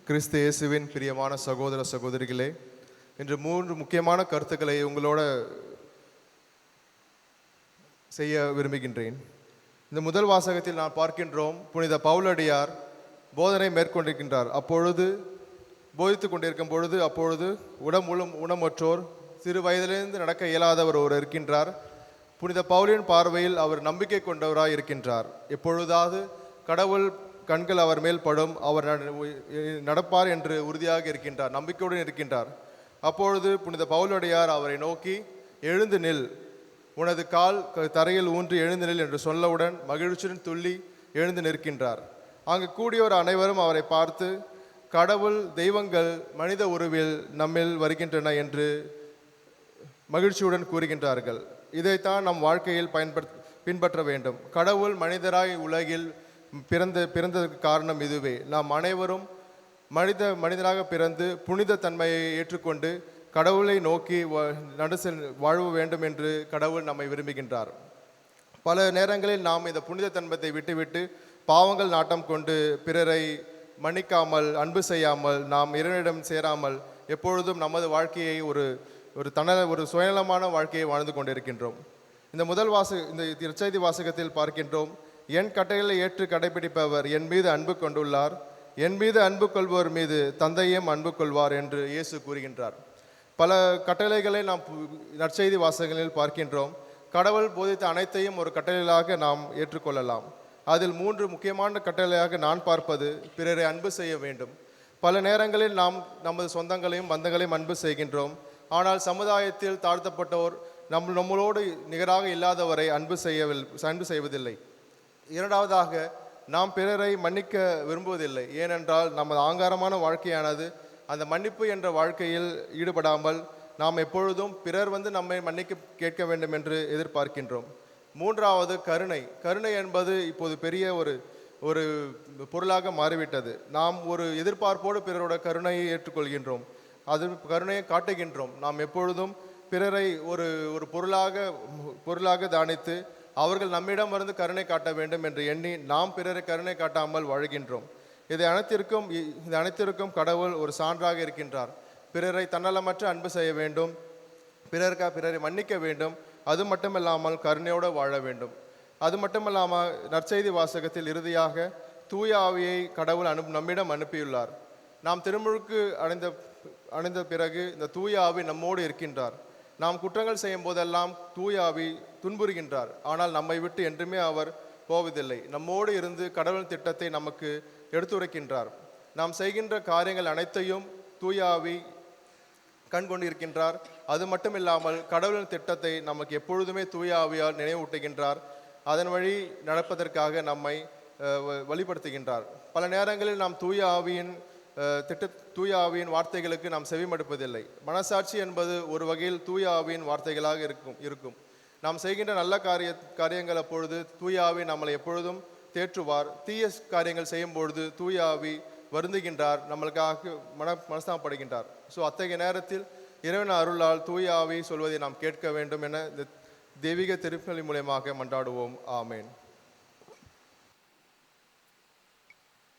கிறிஸ்து இயேசுவின் பிரியமான சகோதர சகோதரிகளே, இன்று 3 முக்கியமான கருத்துக்களை உங்களோட செய்ய விரும்புகின்றேன். இந்த முதல் வாசகத்தில் நான் பார்க்கின்றோம், புனித பவுலடியார் போதனை மேற்கொண்டிருக்கின்றார். அப்பொழுது போதித்து கொண்டிருக்கும் பொழுது அப்பொழுது உணமற்றோர், சிறு வயதிலிருந்து நடக்க இயலாதவர் ஒருவர் இருக்கின்றார். புனித பவுலின் பார்வையில் அவர் நம்பிக்கை கொண்டவராய் இருக்கின்றார். எப்பொழுதாவது கடவுள் கண்கள் அவர் மேல் படும், அவர் நடப்பார் என்று உறுதியாக இருக்கின்றார், நம்பிக்கையுடன் இருக்கின்றார். அப்பொழுது புனித பவுலடியார் அவரை நோக்கி, எழுந்து நில், உனது கால் தரையில் ஊன்றி எழுந்து நில் என்று சொல்லவுடன் மகிழ்ச்சியுடன் துள்ளி எழுந்து நிற்கின்றார். அங்கு கூடியோர் அனைவரும் அவரை பார்த்து, கடவுள் தெய்வங்கள் மனித உருவில் நம்மில் வருகின்றன என்று மகிழ்ச்சியுடன் கூறுகின்றார்கள். இதைத்தான் நம் வாழ்க்கையில் பின்பற்ற வேண்டும். கடவுள் மனிதராய் உலகில் பிறந்ததற்கு காரணம் இதுவே. நாம் அனைவரும் மனிதனாக பிறந்து புனித தன்மையை ஏற்றுக்கொண்டு கடவுளை நோக்கி வாழ வேண்டும் என்று கடவுள் நம்மை விரும்புகின்றார். பல நேரங்களில் நாம் இந்த புனித தன்மத்தை விட்டுவிட்டு பாவங்கள் நாட்டம் கொண்டு பிறரை மன்னிக்காமல், அன்பு செய்யாமல், நாம் இறைவனிடம் சேராமல் எப்பொழுதும் நமது வாழ்க்கையை ஒரு சுயநலமான வாழ்க்கையை வாழ்ந்து கொண்டிருக்கின்றோம். இந்த நற்செய்தி வாசகத்தில் பார்க்கின்றோம், என் கட்டளைகளை ஏற்று கடைபிடிப்பவர் என் மீது அன்பு கொண்டுள்ளார், என் மீது அன்பு கொள்வோர் மீது தந்தையும் அன்பு கொள்வார் என்று இயேசு கூறுகின்றார். பல கட்டளைகளை நாம் நற்செய்தி வாசகங்களில் பார்க்கின்றோம். கடவுள் போதித்த அனைத்தையும் ஒரு கட்டளைகளாக நாம் ஏற்றுக்கொள்ளலாம். அதில் 3 முக்கியமான கட்டளையாக நான் பார்ப்பது, பிறரை அன்பு செய்ய வேண்டும். பல நேரங்களில் நாம் நமது சொந்தங்களையும் பந்தங்களையும் அன்பு செய்கின்றோம். ஆனால் சமுதாயத்தில் தாழ்த்தப்பட்டோர், நம்மளோடு நிகராக இல்லாதவரை அன்பு செய்வதில்லை. இரண்டாவதாக, நாம் பிறரை மன்னிக்க விரும்புவதில்லை. ஏனென்றால் நமது ஆங்காரமான வாழ்க்கையானது அந்த மன்னிப்பு என்ற வாழ்க்கையில் ஈடுபடாமல் நாம் எப்பொழுதும் பிறர் நம்மை மன்னிக்க கேட்க வேண்டும் என்று எதிர்பார்க்கின்றோம். மூன்றாவது, கருணை என்பது இப்போது பெரிய ஒரு பொருளாக மாறிவிட்டது. நாம் ஒரு எதிர்பார்ப்போடு பிறரோட கருணையை ஏற்றுக்கொள்கின்றோம், அது கருணையை காட்டுகின்றோம். நாம் எப்பொழுதும் பிறரை ஒரு பொருளாக தானித்து அவர்கள் நம்மிடம் இருந்து கருணை காட்ட வேண்டும் என்று எண்ணி நாம் பிறரை கருணை காட்டாமல் வாழ்கின்றோம். இது அனைத்திற்கும் கடவுள் ஒரு சான்றாக இருக்கின்றார். பிறரை தன்னலமற்ற அன்பு செய்ய வேண்டும், பிறரை மன்னிக்க வேண்டும், அது மட்டுமில்லாமல் கருணையோடு வாழ வேண்டும். அது மட்டுமில்லாமல் நற்செய்தி வாசகத்தில் இறுதியாக தூய ஆவியை கடவுள் நம்மிடம் அனுப்பியுள்ளார். நாம் திருமுழுக்கு அடைந்த பிறகு இந்த தூய ஆவி நம்மோடு இருக்கின்றார். நாம் குற்றங்கள் செய்யும் போதெல்லாம் தூய ஆவி துன்புறுகின்றார். ஆனால் நம்மை விட்டு என்றுமே அவர் போவதில்லை. நம்மோடு இருந்து கடவுள் திட்டத்தை நமக்கு எடுத்துரைக்கின்றார். நாம் செய்கின்ற காரியங்கள் அனைத்தையும் தூய ஆவி கண்கொண்டிருக்கின்றார். அது மட்டும் இல்லாமல் கடவுளின் திட்டத்தை நமக்கு எப்பொழுதுமே தூய ஆவியால் நினைவூட்டுகின்றார். அதன் வழி நடப்பதற்காக நம்மை வழிபடுத்துகின்றார். பல நேரங்களில் நாம் தூய ஆவியின் வார்த்தைகளுக்கு நாம் செவிமடுப்பதில்லை. மனசாட்சி என்பது ஒரு வகையில் தூய ஆவியின் வார்த்தைகளாக இருக்கும். நாம் செய்கின்ற நல்ல காரியங்கள் அப்பொழுது தூய ஆவி நம்மளை எப்பொழுதும் தேற்றுவார். தீய காரியங்கள் செய்யும் பொழுது தூய ஆவி வருந்துகின்றார், நம்மளுக்காக மனஸ்தாபப்படுகின்றார். அத்தகைய நேரத்தில் இறைவன் அருளால் தூய ஆவி சொல்வதை நாம் கேட்க வேண்டும் என இந்த தெய்வீக திருப்பலி மூலமாக மன்றாடுவோம். ஆமேன்.